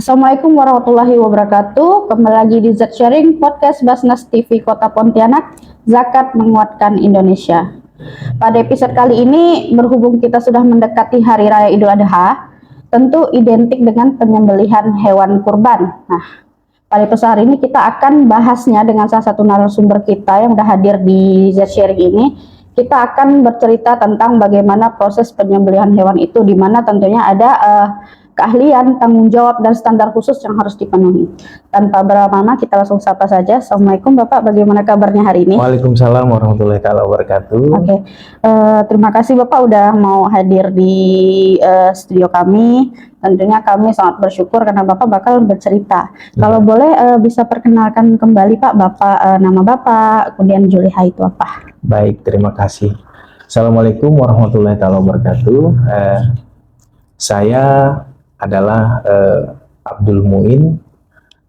Assalamualaikum warahmatullahi wabarakatuh. Kembali lagi di Z Sharing Podcast Basnas TV Kota Pontianak, Zakat Menguatkan Indonesia. Pada episode kali ini, berhubung kita sudah mendekati Hari Raya Idul Adha, tentu identik dengan penyembelihan hewan kurban. Nah, pada episode hari ini kita akan bahasnya dengan salah satu narasumber kita yang sudah hadir di Z Sharing ini. Kita akan bercerita tentang bagaimana proses penyembelihan hewan itu, di mana tentunya ada keahlian, tanggung jawab, dan standar khusus yang harus dipenuhi. Tanpa berlama-lama, kita langsung sapa saja. Assalamualaikum Bapak, bagaimana kabarnya hari ini? Waalaikumsalam warahmatullahi wabarakatuh. Oke, terima kasih Bapak udah mau hadir di studio kami. Tentunya kami sangat bersyukur karena Bapak bakal bercerita. Kalau boleh bisa perkenalkan kembali Pak, nama Bapak, kemudian Juleha itu apa? Baik, terima kasih. Assalamualaikum warahmatullahi wabarakatuh. Saya adalah Abdul Muin.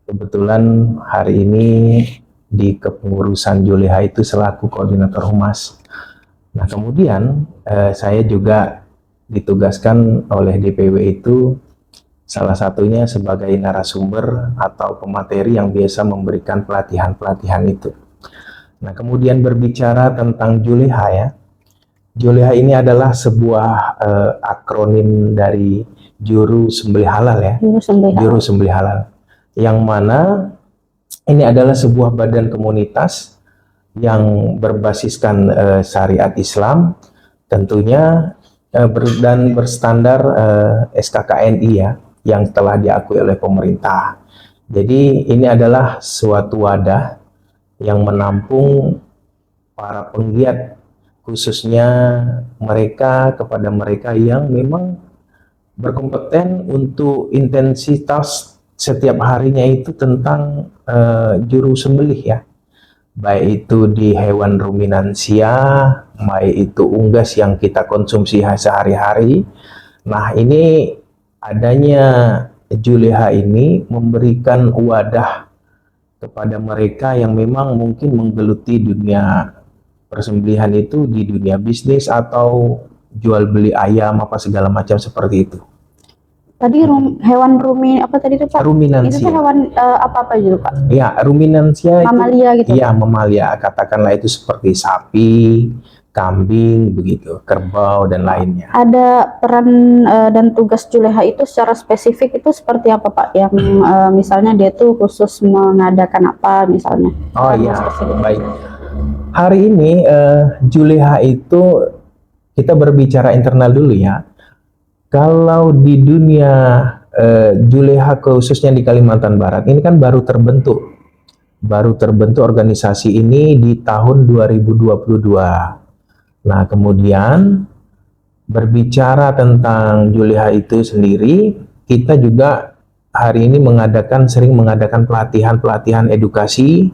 Kebetulan hari ini di kepengurusan Juleha itu selaku koordinator humas. Nah, kemudian saya juga ditugaskan oleh DPW itu salah satunya sebagai narasumber atau pemateri yang biasa memberikan pelatihan-pelatihan itu. Nah, kemudian berbicara tentang Juleha ya. Juleha ini adalah sebuah akronim dari Juru Sembelih Halal ya. Juru Sembelih Halal. Yang mana ini adalah sebuah badan komunitas yang berbasiskan syariat Islam, tentunya dan berstandar SKKNI ya, yang telah diakui oleh pemerintah. Jadi ini adalah suatu wadah yang menampung para penggiat, khususnya kepada mereka yang memang berkompeten untuk intensitas setiap harinya itu tentang juru sembelih ya, baik itu di hewan ruminansia, baik itu unggas yang kita konsumsi sehari-hari. Nah, ini adanya Juleha ini memberikan wadah kepada mereka yang memang mungkin menggeluti dunia persembelihan itu di dunia bisnis atau jual beli ayam apa segala macam seperti itu. Tadi hewan apa tadi itu Pak? Ruminansia. Itu hewan apa gitu Pak? Ya, ruminansia mamalia itu, gitu. Iya, mamalia. Katakanlah itu seperti sapi, kambing, begitu, kerbau dan lainnya. Ada peran dan tugas Juleha itu secara spesifik itu seperti apa Pak? Yang misalnya dia tuh khusus mengadakan apa misalnya? Oh iya, baik. Hari ini Juleha itu kita berbicara internal dulu ya. Kalau di dunia Juleha khususnya di Kalimantan Barat ini kan baru terbentuk organisasi ini di tahun 2022. Nah, kemudian berbicara tentang Juleha itu sendiri, kita juga hari ini sering mengadakan pelatihan edukasi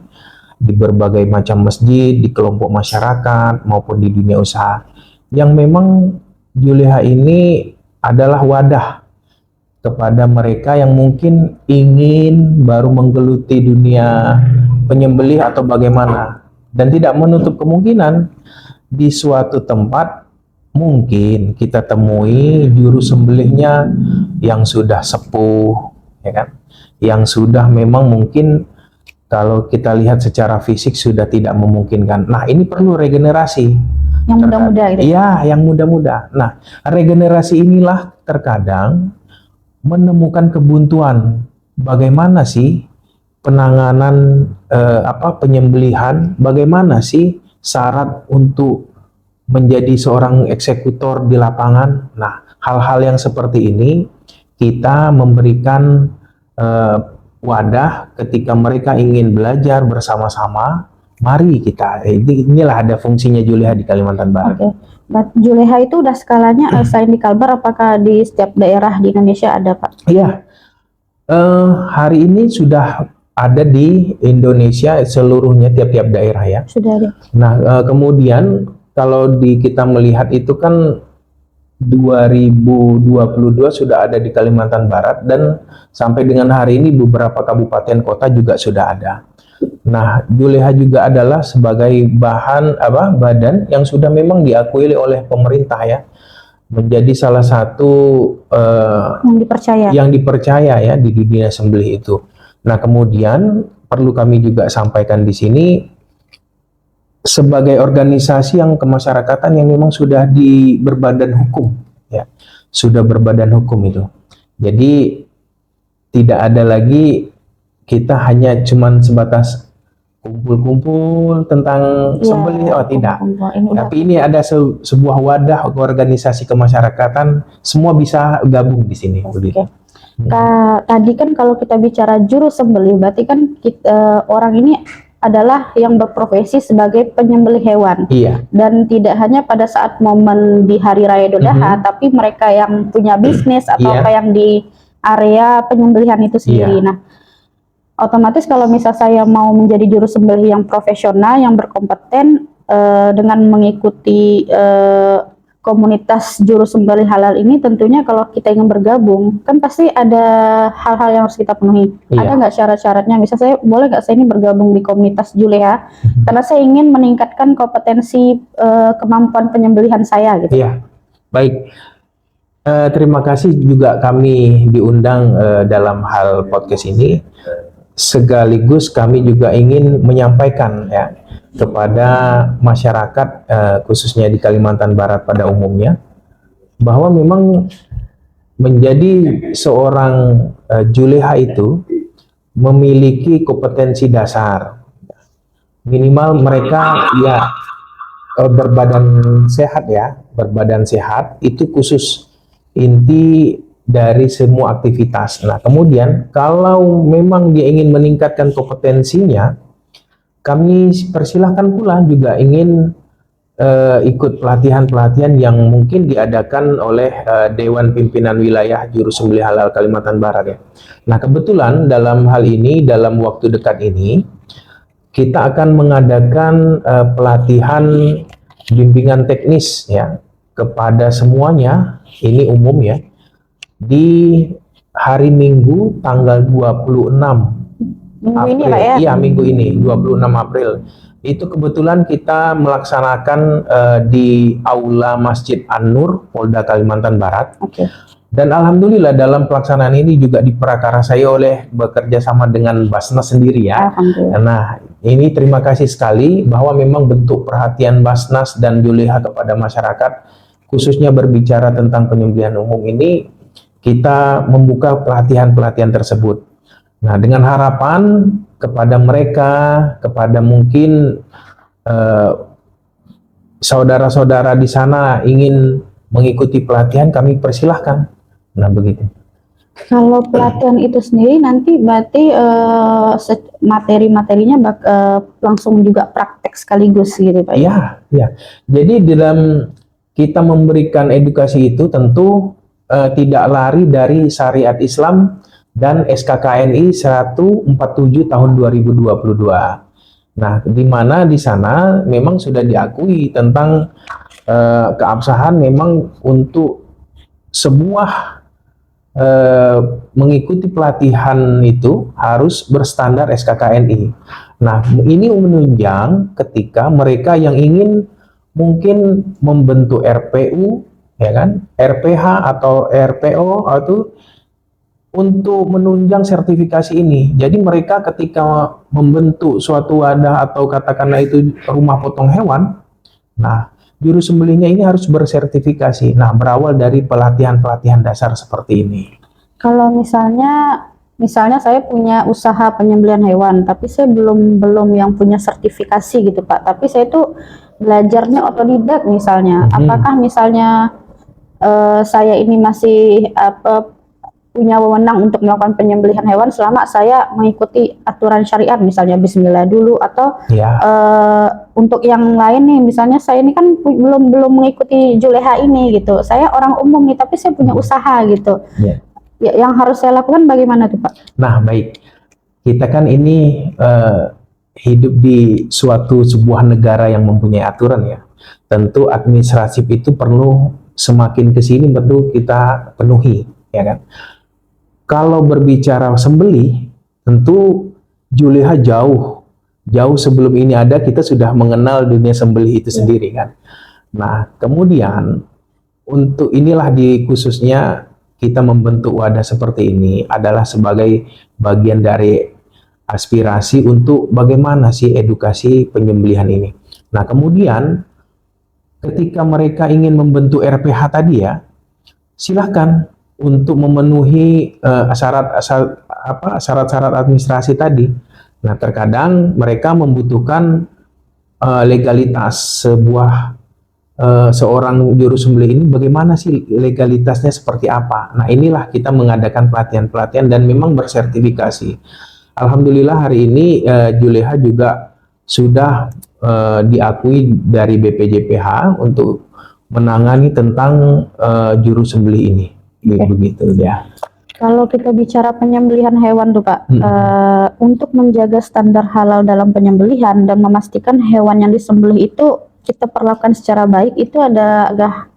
di berbagai macam masjid, di kelompok masyarakat maupun di dunia usaha. Yang memang Juleha ini adalah wadah kepada mereka yang mungkin ingin baru menggeluti dunia penyembelih atau bagaimana, dan tidak menutup kemungkinan di suatu tempat mungkin kita temui juru sembelihnya yang sudah sepuh ya kan, yang sudah memang mungkin kalau kita lihat secara fisik sudah tidak memungkinkan. Nah, ini perlu regenerasi yang muda-muda gitu. Iya, yang muda-muda. Nah, regenerasi inilah terkadang menemukan kebuntuan. Bagaimana sih penanganan penyembelihan? Bagaimana sih syarat untuk menjadi seorang eksekutor di lapangan? Nah, hal-hal yang seperti ini kita memberikan wadah ketika mereka ingin belajar bersama-sama. Mari kita, inilah ada fungsinya Juleha di Kalimantan Barat. Oke. Juleha itu udah skalanya selain di Kalbar, apakah di setiap daerah di Indonesia ada Pak? Iya, hari ini sudah ada di Indonesia seluruhnya, tiap-tiap daerah ya. Sudah ada. Nah, kemudian kalau kita melihat itu kan 2022 sudah ada di Kalimantan Barat, dan sampai dengan hari ini beberapa kabupaten kota juga sudah ada. Nah, Juleha juga adalah sebagai badan yang sudah memang diakui oleh pemerintah ya. menjadi salah satu yang dipercaya ya di dunia sembelih itu. Nah, kemudian perlu kami juga sampaikan di sini sebagai organisasi yang kemasyarakatan yang memang sudah berbadan hukum, ya, sudah berbadan hukum itu. Jadi tidak ada lagi kita hanya cuman sebatas kumpul-kumpul tentang sembelih, tidak. Tapi ini ada sebuah wadah organisasi kemasyarakatan, semua bisa gabung di sini. Begitu. Tadi kan kalau kita bicara juru sembelih, berarti kan orang ini adalah yang berprofesi sebagai penyembelih hewan. Iya. Dan tidak hanya pada saat momen di Hari Raya Idul Adha, tapi mereka yang punya bisnis atau apa yang di area penyembelihan itu sendiri. Nah, otomatis kalau misal saya mau menjadi juru sembelih yang profesional, yang berkompeten dengan mengikuti komunitas juru sembelih halal ini, tentunya kalau kita ingin bergabung, kan pasti ada hal-hal yang harus kita penuhi. Ada nggak syarat-syaratnya? Misal saya boleh nggak saya ini bergabung di komunitas Juleha karena saya ingin meningkatkan kompetensi kemampuan penyembelihan saya gitu. Iya, baik. Terima kasih juga kami diundang dalam hal podcast ini. Sekaligus kami juga ingin menyampaikan ya kepada masyarakat khususnya di Kalimantan Barat pada umumnya, bahwa memang menjadi seorang juleha itu memiliki kompetensi dasar. Minimal mereka ya berbadan sehat ya, berbadan sehat itu khusus inti dari semua aktivitas. Nah, kemudian kalau memang dia ingin meningkatkan kompetensinya, kami persilahkan pula juga ingin ikut pelatihan-pelatihan yang mungkin diadakan oleh Dewan Pimpinan Wilayah Juru Sembelih Halal Kalimantan Barat ya. Nah, kebetulan dalam hal ini, dalam waktu dekat ini, kita akan mengadakan pelatihan bimbingan teknis ya kepada semuanya, ini umum ya, di hari Minggu tanggal 26 April. Ini Pak ya? Iya, minggu ini 26 April. Itu kebetulan kita melaksanakan di Aula Masjid An-Nur Polda Kalimantan Barat. Dan alhamdulillah dalam pelaksanaan ini juga diprakarsai oleh bekerja sama dengan Basnas sendiri ya. Nah, ini terima kasih sekali bahwa memang bentuk perhatian Basnas dan Juleha kepada masyarakat, khususnya berbicara tentang penyembelihan umum ini, kita membuka pelatihan-pelatihan tersebut. Nah, dengan harapan kepada mereka, kepada mungkin saudara-saudara di sana ingin mengikuti pelatihan, kami persilahkan. Nah, begitu. Kalau pelatihan itu sendiri nanti berarti materi-materinya langsung juga praktek sekaligus gitu Pak? Iya, iya. Jadi dalam kita memberikan edukasi itu tentu tidak lari dari syariat Islam dan SKKNI 147 tahun 2022. Nah, di mana di sana memang sudah diakui tentang keabsahan memang untuk sebuah mengikuti pelatihan itu harus berstandar SKKNI. Nah, ini menunjang ketika mereka yang ingin mungkin membentuk RPU, ya kan, RPH atau RPO atau untuk menunjang sertifikasi ini. Jadi mereka ketika membentuk suatu wadah atau katakanlah itu rumah potong hewan, nah juru sembelihnya ini harus bersertifikasi. Nah, berawal dari pelatihan-pelatihan dasar seperti ini. Kalau misalnya saya punya usaha penyembelihan hewan, tapi saya belum yang punya sertifikasi gitu Pak. Tapi saya tuh belajarnya otodidak misalnya. Apakah misalnya saya ini masih punya wewenang untuk melakukan penyembelihan hewan selama saya mengikuti aturan syariat, misalnya bismillah dulu, atau untuk yang lain nih, misalnya saya ini kan belum mengikuti Juleha ini gitu, saya orang umum nih tapi saya punya usaha gitu, yang harus saya lakukan bagaimana tuh Pak? Nah, baik, kita kan ini hidup di sebuah negara yang mempunyai aturan ya, tentu administratif itu perlu semakin kesini perlu kita penuhi, ya kan. Kalau berbicara sembelih, tentu Juleha jauh sebelum ini ada, kita sudah mengenal dunia sembelih itu sendiri kan. Nah, kemudian untuk inilah di khususnya kita membentuk wadah seperti ini adalah sebagai bagian dari aspirasi untuk bagaimana sih edukasi penyembelihan ini. Nah, kemudian ketika mereka ingin membentuk RPH tadi ya, silahkan untuk memenuhi syarat-syarat administrasi tadi. Nah, terkadang mereka membutuhkan legalitas seorang juru sembelih ini, bagaimana sih legalitasnya seperti apa. Nah, inilah kita mengadakan pelatihan-pelatihan dan memang bersertifikasi. Alhamdulillah hari ini Juleha juga sudah diakui dari BPJPH untuk menangani tentang juru sembelih ini. Begitu ya. Kalau kita bicara penyembelihan hewan tuh Pak, untuk menjaga standar halal dalam penyembelihan dan memastikan hewan yang disembelih itu kita perlakukan secara baik, itu adakah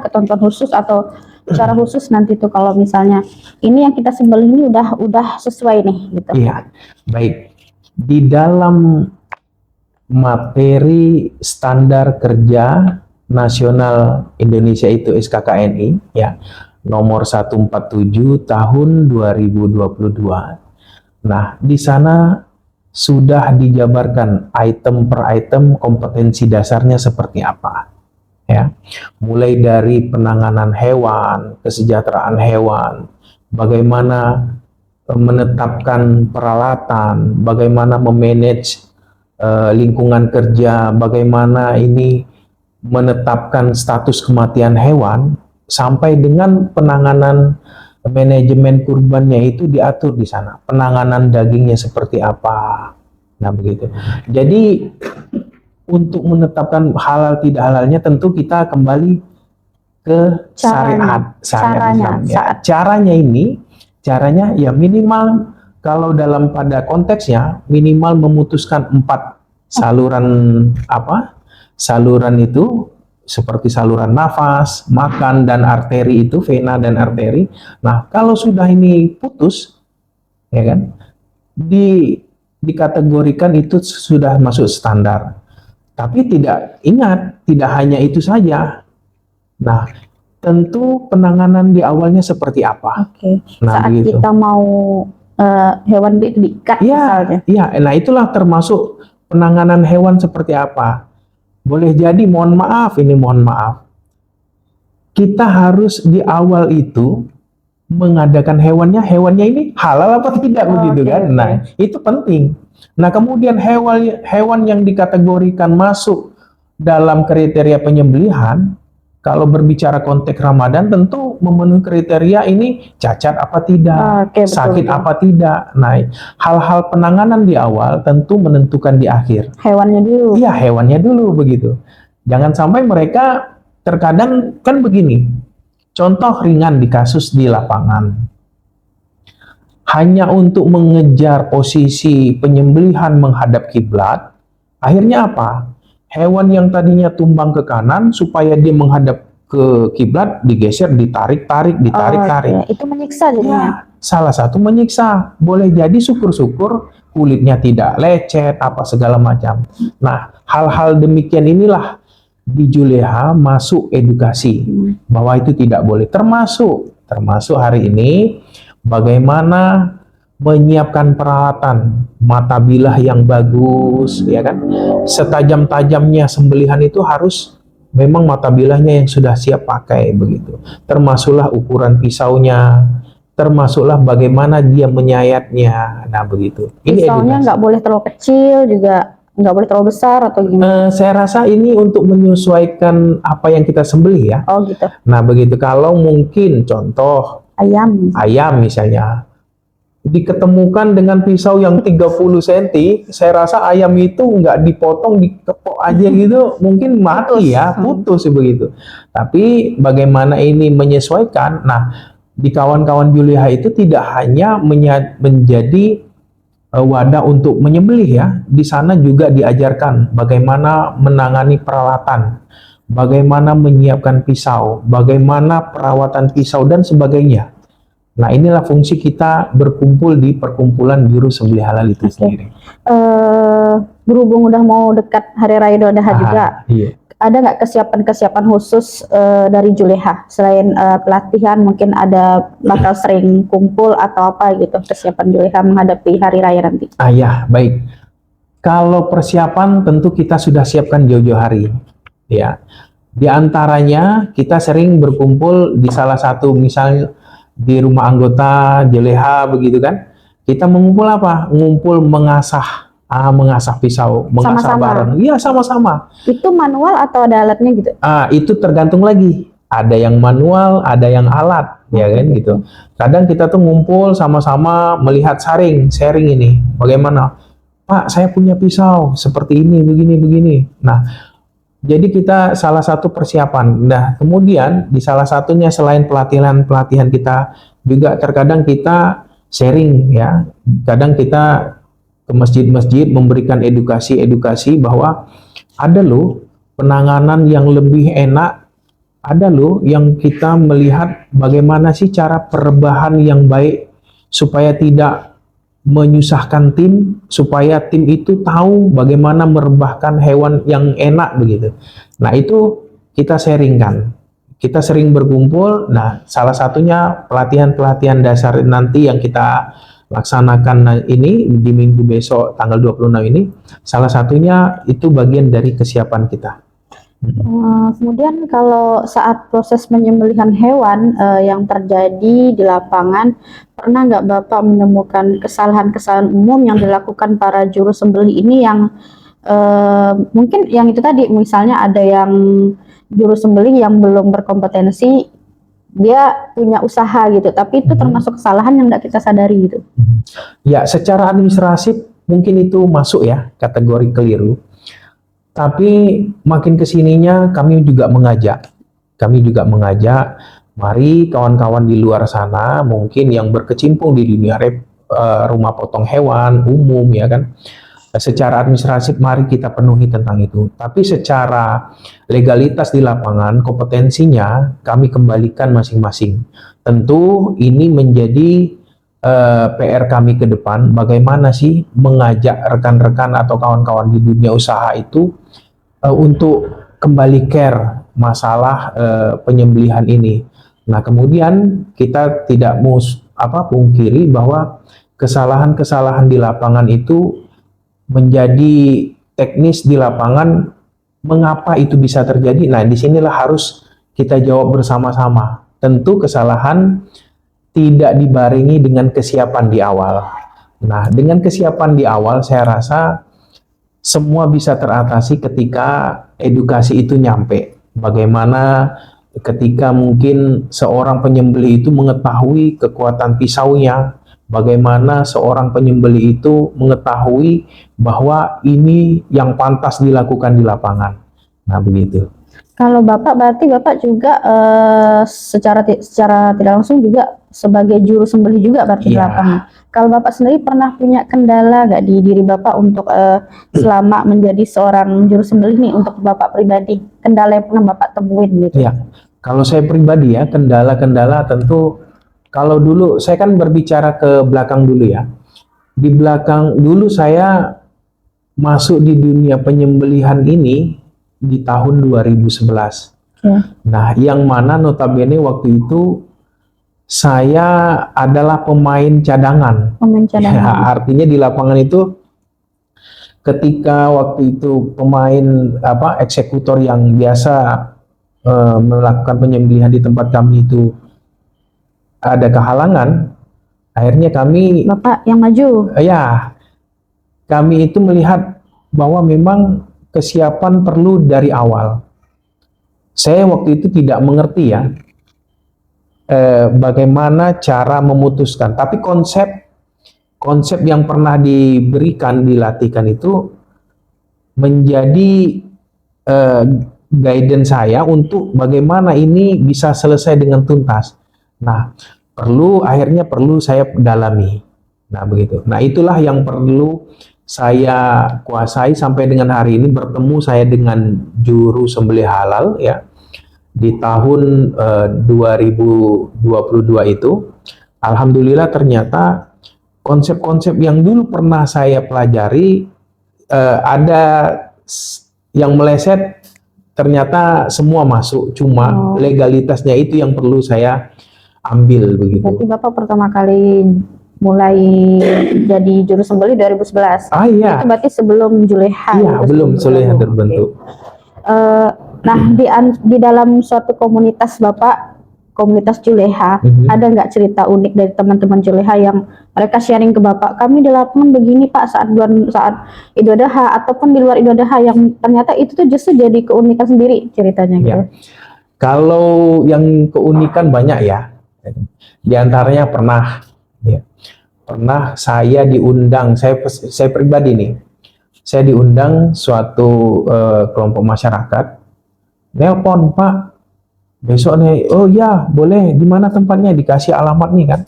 ketentuan khusus atau cara khusus nanti tuh kalau misalnya ini yang kita sembelih ini udah sesuai nih gitu. Iya, baik. Di dalam materi standar kerja nasional Indonesia itu SKKNI ya, nomor 147 tahun 2022. Nah, di sana sudah dijabarkan item per item kompetensi dasarnya seperti apa. Ya, mulai dari penanganan hewan, kesejahteraan hewan, bagaimana menetapkan peralatan, bagaimana memanage lingkungan kerja, bagaimana ini menetapkan status kematian hewan, sampai dengan penanganan manajemen kurbannya itu diatur di sana. Penanganan dagingnya seperti apa. Nah, begitu. Jadi untuk menetapkan halal tidak halalnya tentu kita kembali ke syariat Islam. Ya. Caranya ya minimal kalau dalam pada konteksnya minimal memutuskan 4 saluran itu seperti saluran nafas, makan, dan arteri itu, vena dan arteri. Nah, kalau sudah ini putus, ya kan, dikategorikan itu sudah masuk standar. Tapi tidak hanya itu saja. Nah, tentu penanganan di awalnya seperti apa. Oke. Nah, saat begitu. kita mau hewan diikat misalnya. Iya, nah itulah termasuk penanganan hewan seperti apa. Boleh jadi mohon maaf, kita harus di awal itu mengadakan hewannya ini halal apa tidak, begitu kan? Nah, itu penting. Nah, kemudian hewan yang dikategorikan masuk dalam kriteria penyembelihan, kalau berbicara konteks Ramadan tentu memenuhi kriteria ini cacat apa tidak, sakit apa tidak. Nah, hal-hal penanganan di awal tentu menentukan di akhir. Hewannya dulu. Iya, hewannya dulu begitu. Jangan sampai mereka terkadang kan begini. Contoh ringan di kasus di lapangan. Hanya untuk mengejar posisi penyembelihan menghadap kiblat, akhirnya apa? Hewan yang tadinya tumbang ke kanan supaya dia menghadap ke kiblat digeser, ditarik. Itu menyiksa jadinya. Ya, salah satu menyiksa. Boleh jadi syukur-syukur kulitnya tidak lecet apa segala macam. Nah, hal-hal demikian inilah di Juleha masuk edukasi bahwa itu tidak boleh. Termasuk hari ini bagaimana menyiapkan peralatan mata bilah yang bagus, ya kan? Setajam-tajamnya sembelihan itu harus memang mata bilahnya yang sudah siap pakai begitu. Termasuklah ukuran pisaunya, termasuklah bagaimana dia menyayatnya. Nah, begitu. Ini pisaunya nggak boleh terlalu kecil, juga nggak boleh terlalu besar atau gimana? Saya rasa ini untuk menyesuaikan apa yang kita sembelih ya. Oh gitu. Nah, begitu. Kalau mungkin contoh ayam misalnya diketemukan dengan pisau yang 30 cm, saya rasa ayam itu nggak dipotong, dikepok aja gitu, mungkin mati ya, putus begitu. Tapi bagaimana ini menyesuaikan? Nah, di kawan-kawan Juleha itu tidak hanya menjadi wadah untuk menyembelih ya, di sana juga diajarkan bagaimana menangani peralatan, bagaimana menyiapkan pisau, bagaimana perawatan pisau dan sebagainya. Nah, inilah fungsi kita berkumpul di perkumpulan juru sembelih halal itu sendiri. Berhubung udah mau dekat Hari Raya Idul Adha juga, iya. ada nggak kesiapan-kesiapan khusus dari Juleha selain pelatihan, mungkin ada bakal sering kumpul atau apa gitu kesiapan Juleha menghadapi hari raya nanti? Ya, baik. Kalau persiapan tentu kita sudah siapkan jauh-jauh hari, ya. Di antaranya kita sering berkumpul di salah satu, misalnya di rumah anggota Juleha begitu kan. Kita mengumpul apa? Ngumpul mengasah pisau, mengasah Sama-sama. bareng. Iya, sama-sama. Itu manual atau ada alatnya gitu? Itu tergantung lagi. Ada yang manual, ada yang alat, ya kan gitu. Kadang kita tuh ngumpul sama-sama melihat sharing ini. Bagaimana? Pak, saya punya pisau seperti ini, begini. Nah, jadi kita salah satu persiapan. Nah, kemudian di salah satunya selain pelatihan kita juga terkadang kita sharing ya. Kadang kita ke masjid-masjid memberikan edukasi bahwa ada loh penanganan yang lebih enak, ada loh yang kita melihat bagaimana sih cara perebahan yang baik supaya tidak menyusahkan tim, supaya tim itu tahu bagaimana merebahkan hewan yang enak begitu. Nah, itu kita sharingkan. Kita sering berkumpul. Nah, salah satunya pelatihan-pelatihan dasar nanti yang kita laksanakan ini di minggu besok tanggal 26 ini, salah satunya itu bagian dari kesiapan kita. Kemudian kalau saat proses penyembelihan hewan yang terjadi di lapangan, pernah nggak Bapak menemukan kesalahan-kesalahan umum yang dilakukan para juru sembelih ini yang mungkin yang itu tadi, misalnya ada yang juru sembelih yang belum berkompetensi, dia punya usaha gitu, tapi itu termasuk kesalahan yang nggak kita sadari gitu. Ya, secara administratif mungkin itu masuk ya kategori keliru. Tapi makin kesininya kami juga mengajak, mari kawan-kawan di luar sana mungkin yang berkecimpung di dunia rumah potong hewan umum ya kan, secara administratif mari kita penuhi tentang itu. Tapi secara legalitas di lapangan, kompetensinya kami kembalikan masing-masing. Tentu ini menjadi PR kami ke depan, bagaimana sih mengajak rekan-rekan atau kawan-kawan di dunia usaha itu untuk kembali care masalah penyembelihan ini. Nah, kemudian kita tidak mau pungkiri bahwa kesalahan-kesalahan di lapangan itu menjadi teknis di lapangan. Mengapa itu bisa terjadi? Nah, disinilah harus kita jawab bersama-sama. Tentu kesalahan tidak dibarengi dengan kesiapan di awal. Nah, dengan kesiapan di awal saya rasa semua bisa teratasi ketika edukasi itu nyampe. Bagaimana ketika mungkin seorang penyembelih itu mengetahui kekuatan pisaunya, bagaimana seorang penyembelih itu mengetahui bahwa ini yang pantas dilakukan di lapangan. Nah, begitu. Kalau Bapak berarti Bapak juga secara tidak langsung juga sebagai juru sembelih juga berarti di lapangan. Kalau Bapak sendiri pernah punya kendala nggak di diri Bapak untuk selama menjadi seorang juru sembelih nih, untuk Bapak pribadi, kendala yang pernah Bapak temuin gitu? Ya, kalau saya pribadi ya, kendala-kendala tentu kalau dulu saya kan berbicara ke belakang dulu ya. Di belakang dulu saya masuk di dunia penyembelihan ini di tahun 2011. Nah, yang mana notabene waktu itu saya adalah pemain cadangan. Ya, artinya di lapangan itu ketika waktu itu pemain eksekutor yang biasa melakukan penyembelihan di tempat kami itu ada kehalangan, akhirnya kami Bapak yang maju. Ya, kami itu melihat bahwa memang kesiapan perlu dari awal. Saya waktu itu tidak mengerti ya bagaimana cara memutuskan. Tapi konsep yang pernah diberikan, dilatihkan itu menjadi guidance saya untuk bagaimana ini bisa selesai dengan tuntas. Nah, akhirnya perlu saya dalami. Nah, begitu. Nah, itulah yang perlu saya kuasai sampai dengan hari ini. Bertemu saya dengan juru sembelih halal ya di tahun 2022 itu. Alhamdulillah ternyata konsep-konsep yang dulu pernah saya pelajari ada yang meleset ternyata semua masuk, cuma Oh. legalitasnya itu yang perlu saya ambil begitu. Berarti Bapak pertama kali mulai jadi juru sembelih 2011. Ah iya, Itu berarti sebelum Juleha. iya gitu, belum sebelum Soleha bergabung. terbentuk. Eh, nah, di dalam suatu komunitas Bapak, komunitas Juleha, ada nggak cerita unik dari teman-teman Juleha yang mereka sharing ke Bapak? Kami di lapangan begini Pak saat Idul Adha ataupun di luar Idul Adha yang ternyata itu tuh justru jadi keunikan sendiri ceritanya gitu. Ya. Kalau yang keunikan banyak ya. Di antaranya pernah saya diundang, saya pribadi nih, saya diundang suatu kelompok masyarakat, nelpon Pak, besok nih, oh ya boleh, di mana tempatnya, dikasih alamat nih kan,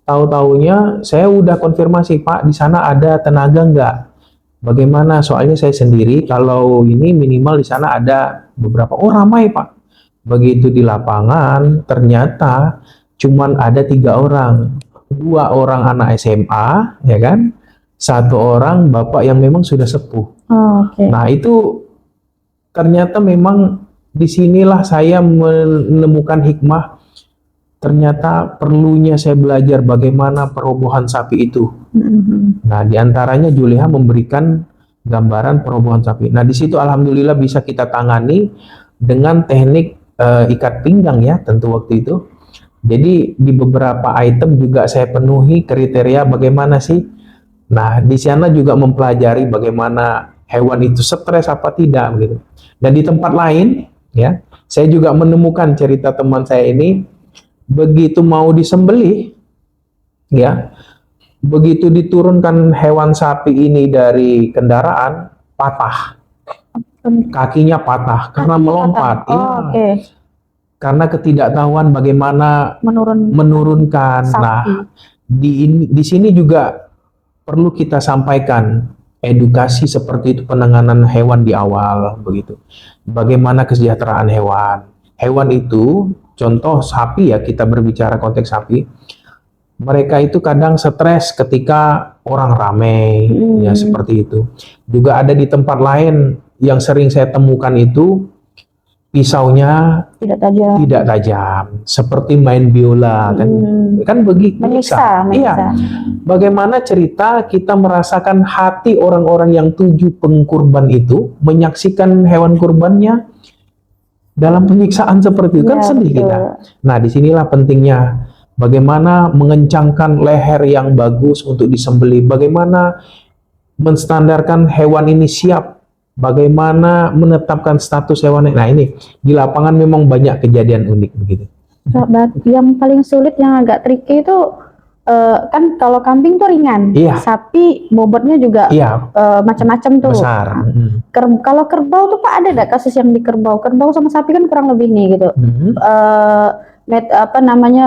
tahu-taunya saya udah konfirmasi Pak, di sana ada tenaga nggak? Bagaimana? Soalnya saya sendiri, kalau ini minimal di sana ada beberapa, oh ramai Pak. Begitu di lapangan, ternyata cuman ada 3 orang. 2 orang anak SMA, ya kan? 1 orang bapak yang memang sudah sepuh. Oh, oke. Nah itu ternyata memang disinilah saya menemukan hikmah. Ternyata perlunya saya belajar bagaimana perobohan sapi itu. Nah diantaranya Juleha memberikan gambaran perobohan sapi. Nah di situ alhamdulillah bisa kita tangani dengan teknik ikat pinggang ya tentu waktu itu. Jadi di beberapa item juga saya penuhi kriteria bagaimana sih. Nah di sana juga mempelajari bagaimana hewan itu stres apa tidak begitu. Dan di tempat lain ya saya juga menemukan cerita teman saya ini, begitu mau disembelih ya, begitu diturunkan hewan sapi ini dari kendaraan, patah. Kakinya patah karena melompat. Oh, Ya. oke. Karena ketidaktahuan bagaimana menurunkan. sapi. Nah, di sini juga perlu kita sampaikan edukasi seperti itu, penanganan hewan di awal begitu. Bagaimana kesejahteraan hewan. Hewan itu, contoh sapi ya, kita berbicara konteks sapi. Mereka itu kadang stres ketika orang ramai, ya seperti itu. Juga ada di tempat lain yang sering saya temukan itu, pisaunya tidak tajam, seperti main biola kan begitu. Menyiksa. Iya. Bagaimana cerita kita merasakan hati orang-orang yang 7 pengkurban itu menyaksikan hewan kurbannya dalam penyiksaan seperti itu, kan sedih kita. Nah disinilah pentingnya bagaimana mengencangkan leher yang bagus untuk disembelih, bagaimana menstandarkan hewan ini siap, bagaimana menetapkan status hewan. Nah ini di lapangan memang banyak kejadian unik begitu. Yang paling sulit, yang agak tricky itu kan kalau kambing tuh ringan, sapi bobotnya juga macam-macam tuh. Besar. Kalau kerbau tuh Pak, ada nggak kasus yang di kerbau? Kerbau sama sapi kan kurang lebih nih gitu.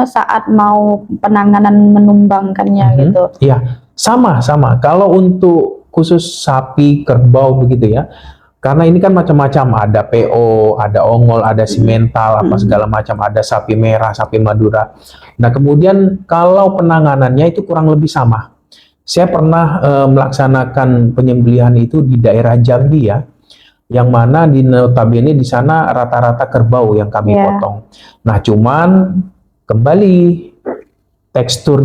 Saat mau penanganan menumbangkannya gitu. Iya, sama. Kalau untuk khusus sapi, kerbau begitu ya. Karena ini kan macam-macam, ada PO, ada ongol, ada simental, apa segala macam, ada sapi merah, sapi Madura. Nah, kemudian kalau penanganannya itu kurang lebih sama. Saya pernah melaksanakan penyembelihan itu di daerah Jambi ya, yang mana di notabene di sana rata-rata kerbau yang kami potong. Nah, cuman kembali tekstur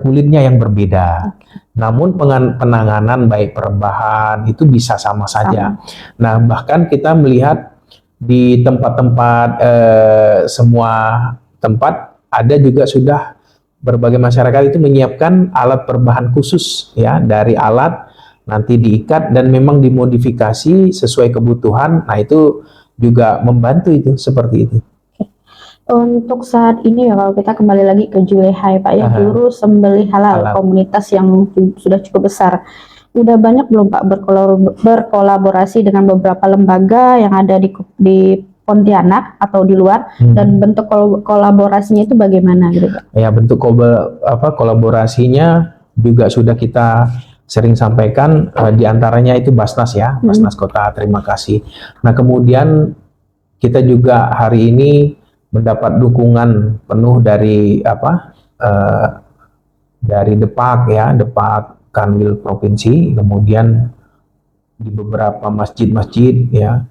kulitnya yang berbeda. Namun penanganan baik perebahan itu bisa sama saja. Nah, bahkan kita melihat di tempat-tempat semua tempat ada juga sudah berbagai masyarakat itu menyiapkan alat perebahan khusus ya, dari alat nanti diikat dan memang dimodifikasi sesuai kebutuhan. Nah, itu juga membantu itu seperti itu. Untuk saat ini ya, kalau kita kembali lagi ke Juleha Pak ya, juru sembelih halal, komunitas yang sudah cukup besar. Udah banyak belum Pak berkolaborasi dengan beberapa lembaga yang ada di Pontianak atau di luar, dan bentuk kolaborasinya itu bagaimana gitu Pak? Ya, bentuk kolaborasinya juga sudah kita sering sampaikan, diantaranya itu Basnas ya, Basnas Kota, terima kasih. Nah, kemudian kita juga hari ini mendapat dukungan penuh dari dari Depak ya, Depak Kanwil Provinsi, kemudian di beberapa masjid-masjid ya,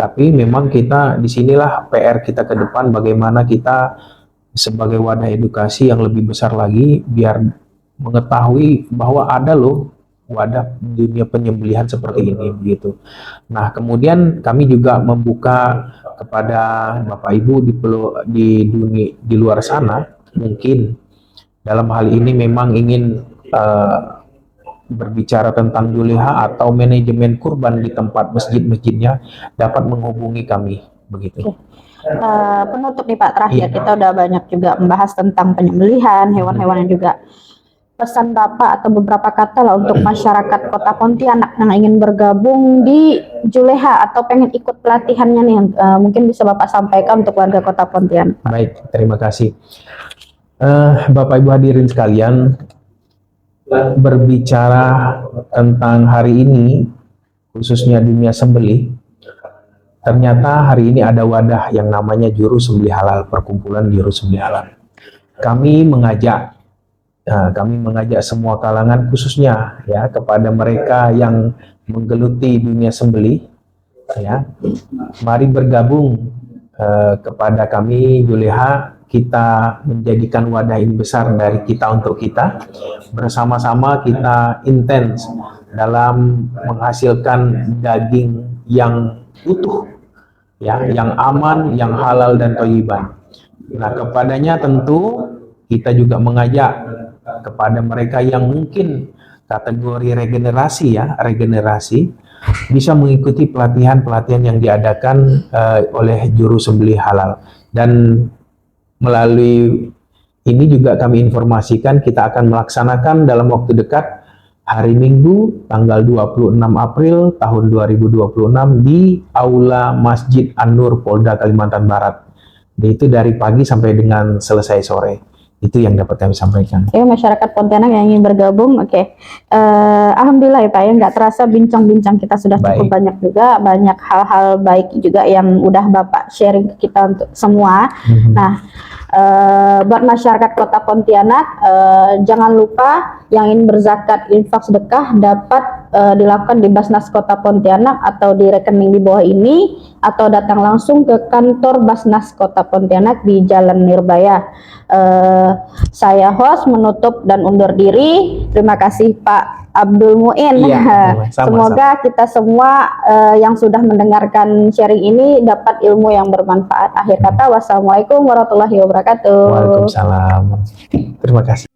Tapi memang kita disinilah PR kita ke depan, bagaimana kita sebagai wadah edukasi yang lebih besar lagi biar mengetahui bahwa ada loh wadah dunia penyembelihan seperti ini begitu. Nah, kemudian kami juga membuka kepada Bapak Ibu di luar sana, mungkin dalam hal ini memang ingin berbicara tentang juleha atau manajemen kurban di tempat masjid-masjidnya, dapat menghubungi kami begitu. Penutup nih Pak, terakhir Iya. kita udah banyak juga membahas tentang penyembelihan hewan-hewan yang juga pesan Bapak atau beberapa kata lah untuk masyarakat Kota Pontianak yang ingin bergabung di Juleha atau pengen ikut pelatihannya nih, mungkin bisa Bapak sampaikan untuk warga Kota Pontianak. Baik, terima kasih. Bapak Ibu hadirin sekalian, berbicara tentang hari ini, khususnya dunia sembelih, ternyata hari ini ada wadah yang namanya Juru Sembelih Halal, Perkumpulan Juru Sembelih Halal. Kami mengajak semua kalangan, khususnya ya kepada mereka yang menggeluti dunia sembelih, ya, mari bergabung kepada kami Juleha. Kita menjadikan wadah ini besar dari kita untuk kita, bersama-sama kita intens dalam menghasilkan daging yang utuh, ya, yang aman, yang halal dan thayyiban. Nah, kepadanya tentu kita juga mengajak kepada mereka yang mungkin kategori regenerasi bisa mengikuti pelatihan-pelatihan yang diadakan oleh Juru Sembelih Halal. Dan melalui ini juga kami informasikan kita akan melaksanakan dalam waktu dekat hari Minggu tanggal 26 April tahun 2026 di Aula Masjid An-Nur Polda Kalimantan Barat. Itu dari pagi sampai dengan selesai sore. Itu yang dapat kami sampaikan. Oke, masyarakat Pontianak yang ingin bergabung, oke. Alhamdulillah ya Pak, ya nggak terasa bincang-bincang kita sudah cukup banyak juga, banyak hal-hal baik juga yang udah Bapak sharing ke kita untuk semua. Nah, buat masyarakat Kota Pontianak, jangan lupa yang ingin berzakat infak sedekah dapat dilakukan di Basnas Kota Pontianak atau di rekening di bawah ini, atau datang langsung ke kantor Basnas Kota Pontianak di Jalan Nirbaya. Saya host menutup dan undur diri. Terima kasih Pak Abdul Muin. Iya, Semoga kita semua yang sudah mendengarkan sharing ini dapat ilmu yang bermanfaat. Akhir kata, wassalamualaikum warahmatullahi wabarakatuh. Waalaikumsalam. Terima kasih.